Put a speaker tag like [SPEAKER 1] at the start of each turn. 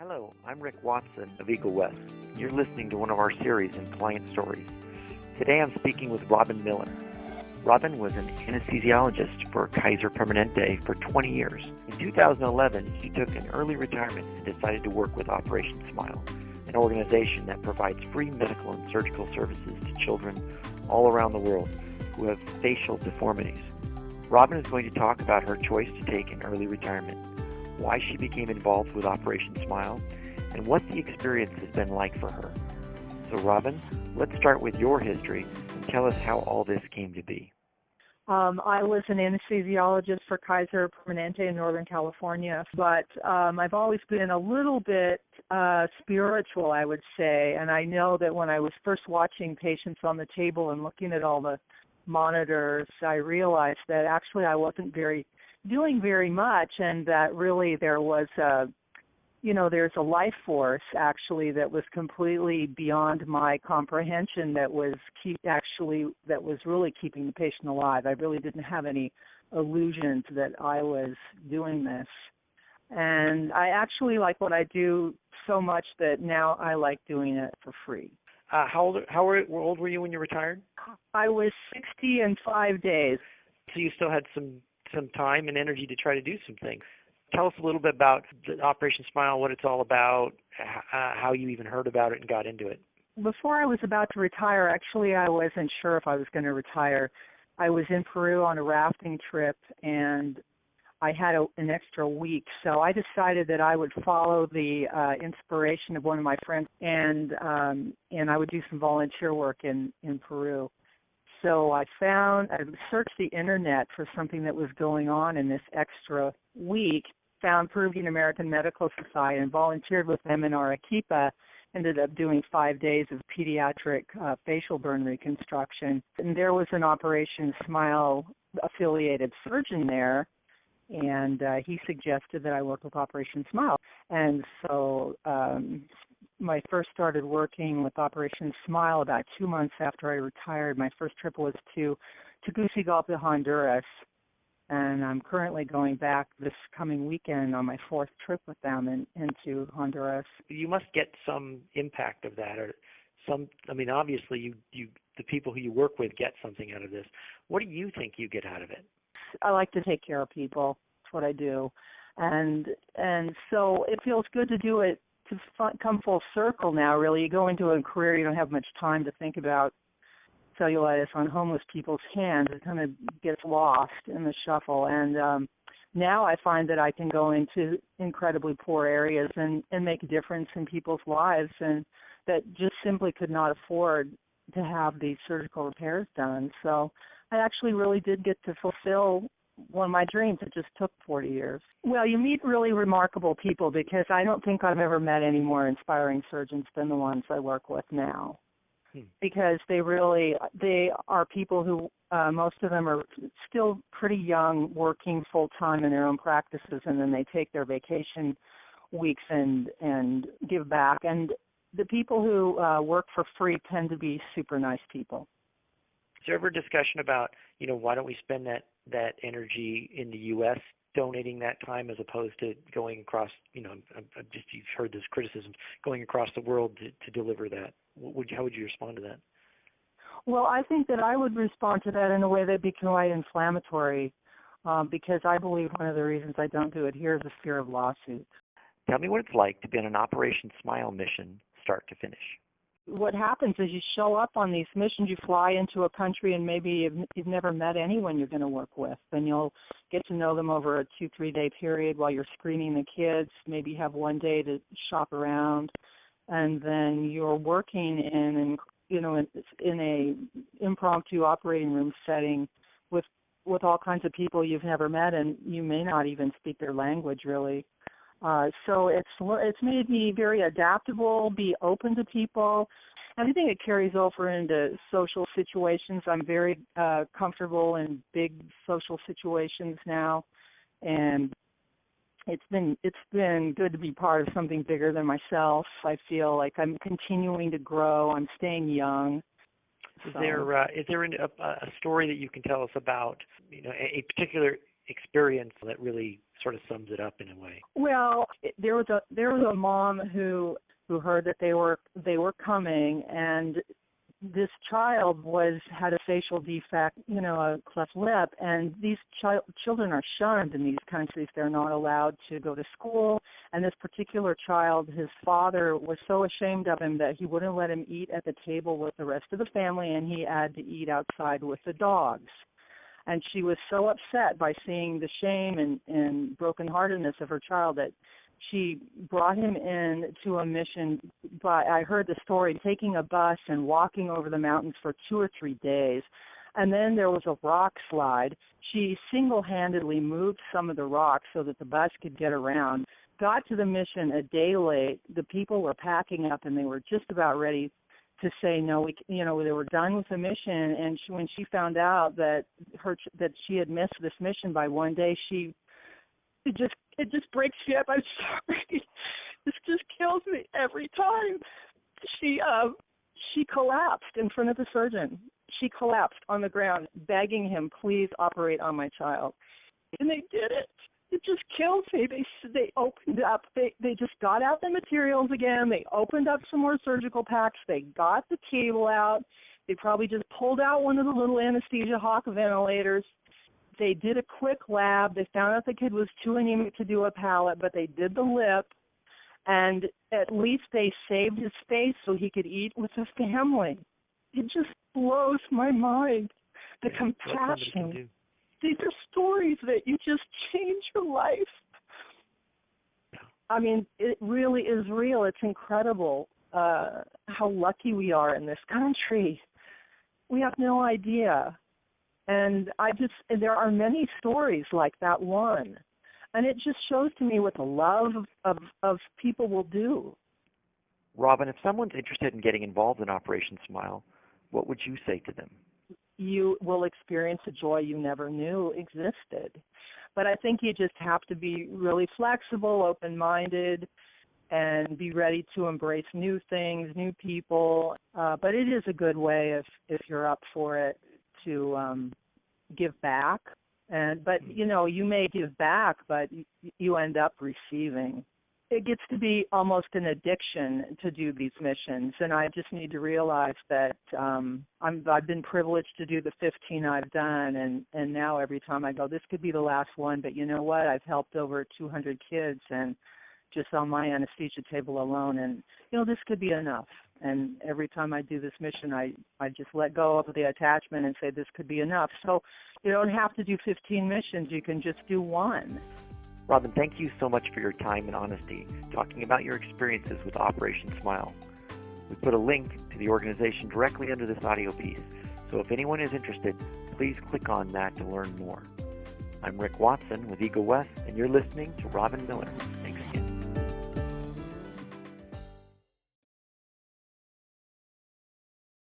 [SPEAKER 1] Hello, I'm Rick Watson of Eagle West. You're listening to one of our series in Client Stories. Today I'm speaking with Robin Miller. Robin was an anesthesiologist for Kaiser Permanente for 20 years. In 2011, he took an early retirement and decided to work with Operation Smile, an organization that provides free medical and surgical services to children all around the world who have facial deformities. Robin is going to talk about her choice to take an early retirement, why she became involved with Operation Smile, and what the experience has been like for her. So Robin, let's start with your history and tell us how all this came to be.
[SPEAKER 2] I was an anesthesiologist for Kaiser Permanente in Northern California, but I've always been a little bit spiritual, I would say, and I know that when I was first watching patients on the table and looking at all the monitors, I realized that actually I wasn't doing very much, and that really there was there's a life force actually that was completely beyond my comprehension that was really keeping the patient alive. I really didn't have any illusions that I was doing this. And I actually like what I do so much that now I like doing it for free.
[SPEAKER 1] How old were you when you retired?
[SPEAKER 2] I was 60 in 5 days.
[SPEAKER 1] So you still had some time and energy to try to do some things. Tell us a little bit about the Operation Smile, what it's all about, how you even heard about it and got into it.
[SPEAKER 2] Before I was about to retire, actually I wasn't sure if I was going to retire. I was in Peru on a rafting trip, and I had an extra week, so I decided that I would follow the inspiration of one of my friends, and I would do some volunteer work in Peru. So I searched the internet for something that was going on in this extra week, found Peruvian American Medical Society and volunteered with them in Arequipa, ended up doing 5 days of pediatric facial burn reconstruction. And there was an Operation Smile affiliated surgeon there, and he suggested that I work with Operation Smile. And so I first started working with Operation Smile about 2 months after I retired. My first trip was to Tegucigalpa, Honduras, and I'm currently going back this coming weekend on my 4th trip with them into Honduras.
[SPEAKER 1] You must get some impact of that, or obviously you the people who you work with get something out of this. What do you think you get out of it?
[SPEAKER 2] I like to take care of people. That's what I do, and so it feels good to do it. To come full circle now, really. You go into a career, you don't have much time to think about cellulitis on homeless people's hands. It kind of gets lost in the shuffle. And now I find that I can go into incredibly poor areas and make a difference in people's lives, and that just simply could not afford to have these surgical repairs done. So I actually really did get to fulfill one of my dreams. It just took 40 years. Well, you meet really remarkable people, because I don't think I've ever met any more inspiring surgeons than the ones I work with now. Because they are people who, most of them are still pretty young, working full-time in their own practices, and then they take their vacation weeks and give back. And the people who work for free tend to be super nice people.
[SPEAKER 1] Is there ever a discussion about, why don't we spend that energy in the U.S. donating that time as opposed to going across, you've heard this criticism, going across the world to deliver that? How would you respond to that?
[SPEAKER 2] Well, I think that I would respond to that in a way that would be quite inflammatory, because I believe one of the reasons I don't do it here is the fear of lawsuits.
[SPEAKER 1] Tell me what it's like to be on an Operation Smile mission, start to finish.
[SPEAKER 2] What happens is you show up on these missions, you fly into a country, and maybe you've never met anyone you're going to work with, and you'll get to know them over a 2-3 day period while you're screening the kids, maybe have one day to shop around, and then you're working in a impromptu operating room setting with all kinds of people you've never met, and you may not even speak their language really. So it's made me very adaptable, be open to people. And I think it carries over into social situations. I'm very comfortable in big social situations now, and it's been good to be part of something bigger than myself. I feel like I'm continuing to grow. I'm staying young.
[SPEAKER 1] Is there a story that you can tell us about, a particular experience that really sort of sums it up in a way?
[SPEAKER 2] Well, there was a mom who heard that they were coming, and this child had a facial defect, a cleft lip, and these children are shunned in these countries. They're not allowed to go to school, and this particular child, his father was so ashamed of him that he wouldn't let him eat at the table with the rest of the family, and he had to eat outside with the dogs. And she was so upset by seeing the shame and brokenheartedness of her child that she brought him in to a mission by, I heard the story, taking a bus and walking over the mountains for 2 or 3 days. And then there was a rock slide. She single-handedly moved some of the rocks so that the bus could get around, got to the mission a day late. The people were packing up, and they were just about ready to say no. They were done with the mission, and when she found out that she had missed this mission by 1 day, it just breaks me up. I'm sorry. This just kills me every time. She collapsed in front of the surgeon. She collapsed on the ground, begging him, please operate on my child. And they did it. It just kills me. They opened up. They just got out the materials again. They opened up some more surgical packs. They got the cable out. They probably just pulled out one of the little anesthesia hawk ventilators. They did a quick lab. They found out the kid was too anemic to do a palate, but they did the lip, and at least they saved his face so he could eat with his family. It just blows my mind, the compassion. These are stories that you just change your life. I mean, it really is real. It's incredible how lucky we are in this country. We have no idea. And there are many stories like that one. And it just shows to me what the love of people will do.
[SPEAKER 1] Robin, if someone's interested in getting involved in Operation Smile, what would you say to them?
[SPEAKER 2] You will experience a joy you never knew existed. But I think you just have to be really flexible, open-minded, and be ready to embrace new things, new people. But it is a good way, if you're up for it, to give back. But you may give back, but you end up receiving. It gets to be almost an addiction to do these missions, and I just need to realize that I've been privileged to do the 15 I've done, and now every time I go, this could be the last one, but you know what? I've helped over 200 kids, and just on my anesthesia table alone, and this could be enough. And every time I do this mission, I just let go of the attachment and say this could be enough. So you don't have to do 15 missions. You can just do one.
[SPEAKER 1] Robin, thank you so much for your time and honesty talking about your experiences with Operation Smile. We put a link to the organization directly under this audio piece, so if anyone is interested, please click on that to learn more. I'm Rick Watson with Eagle West, and you're listening to Robin Miller.